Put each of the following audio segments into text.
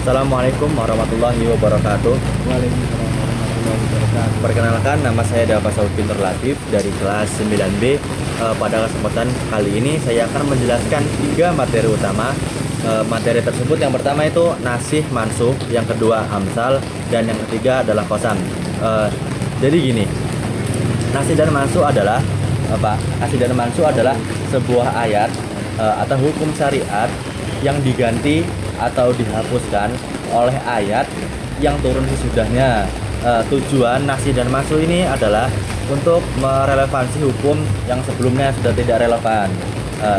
Assalamualaikum warahmatullahi wabarakatuh. Waalaikumsalam warahmatullahi wabarakatuh. Perkenalkan, nama saya Dava Saud Pinter Latif dari kelas 9B. Pada kesempatan kali ini saya akan menjelaskan 3 materi utama. Materi tersebut yang pertama itu nasih mansuh, yang kedua amsal, dan yang ketiga adalah qasam. Jadi gini, nasih dan mansuh adalah apa? Nasih dan mansuh adalah sebuah ayat atau hukum syariat yang diganti atau dihapuskan oleh ayat yang turun sesudahnya. Tujuan nasih dan mansuh ini adalah untuk merelevansi hukum yang sebelumnya sudah tidak relevan.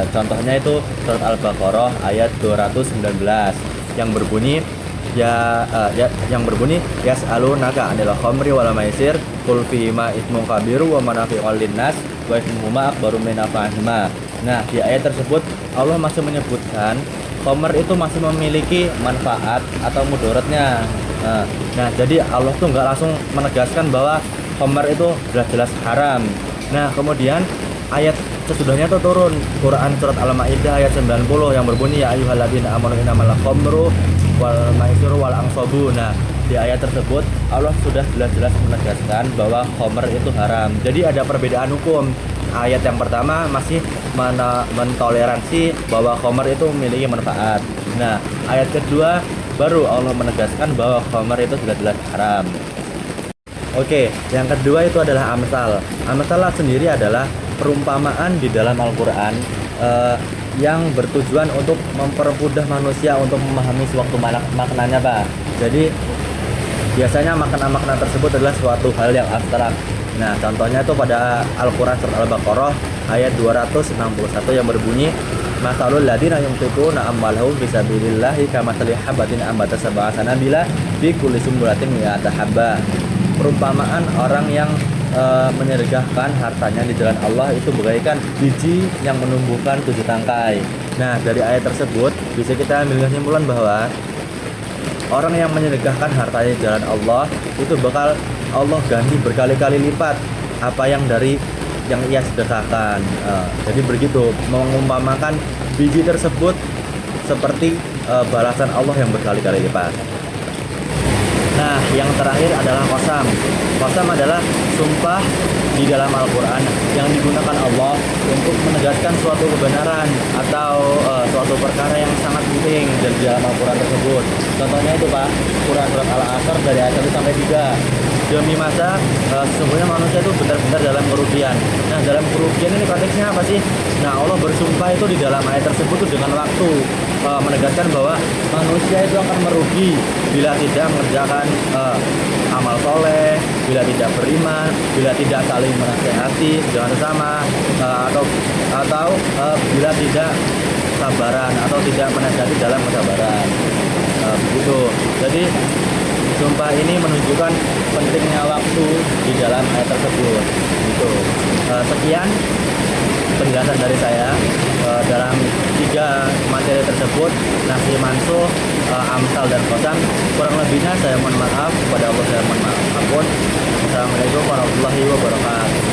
Contohnya itu surat Al-Baqarah ayat 219 yang berbunyi yang berbunyi yas'alunaka 'anil khamri wal maisir qul fihima itsmun kabiru wa manafi'u lin-nas wa itsmuhuma akbaru min naf'ihima. Nah, di ayat tersebut Allah masih menyebutkan khamr itu masih memiliki manfaat atau mudaratnya. Nah, jadi Allah tuh nggak langsung menegaskan bahwa khamr itu jelas-jelas haram. Nah, kemudian ayat sesudahnya tuh turun Quran surat Al-Maidah ayat 90 yang berbunyi ya ayyuhalladzina amanu innamal khamru wal maisiru wal ansabu. Nah, di ayat tersebut Allah sudah jelas-jelas menegaskan bahwa khamr itu haram. Jadi ada perbedaan hukum. Ayat yang pertama masih mentoleransi bahwa khamr itu memiliki manfaat. Nah, ayat kedua baru Allah menegaskan bahwa khamr itu sudah jelas haram. Oke, yang kedua itu adalah amsal. Amsal sendiri adalah perumpamaan di dalam Al-Quran yang bertujuan untuk mempermudah manusia untuk memahami suatu maknanya, Pak. Jadi biasanya makna-makna tersebut adalah suatu hal yang abstrak. Nah, contohnya itu pada Al-Quran surat Al-Baqarah ayat 261 yang berbunyi masalul ladina yunfiquna amwalahum fisabilillahi kamathali habatin ambatat sab'a sanabila fi kulli sumbulatin mi'ata habba. Perumpamaan orang yang menyedekahkan hartanya di jalan Allah itu bagaikan biji yang menumbuhkan 7 tangkai. Nah, dari ayat tersebut bisa kita ambil kesimpulan bahwa orang yang menyedekahkan hartanya di jalan Allah itu bakal Allah ganti berkali-kali lipat apa yang ia sedekahkan. Jadi begitu, mengumpamakan biji tersebut seperti balasan Allah yang berkali-kali lipat. Nah, yang terakhir adalah qasam. Qasam adalah sumpah di dalam Al-Quran yang digunakan Allah untuk menegaskan suatu kebenaran atau suatu perkara yang sangat penting dari dalam Al-Quran tersebut. Contohnya itu, Pak, Quran surat Al-Asr dari ayat 1 sampai 3. Demi masa sesungguhnya manusia itu benar-benar dalam kerugian. Nah, dalam kerugian ini konteksnya apa sih? Nah, Allah bersumpah itu di dalam ayat tersebut dengan waktu, menegaskan bahwa manusia itu akan merugi bila tidak mengerjakan amal soleh, bila tidak beriman, bila tidak saling menasehati dengan sesama, atau bila tidak sabaran atau tidak menasehati dalam kesabaran. Begitu. Jadi sumpah ini menunjukkan pentingnya waktu di dalam ayat tersebut. Gitu. Sekian penjelasan dari saya dalam 3 materi tersebut, nasih mansuh, amsal dan qasam. Kurang lebihnya saya mohon maaf, kepada Allah saya mohon maaf. Assalamualaikum warahmatullahi wabarakatuh.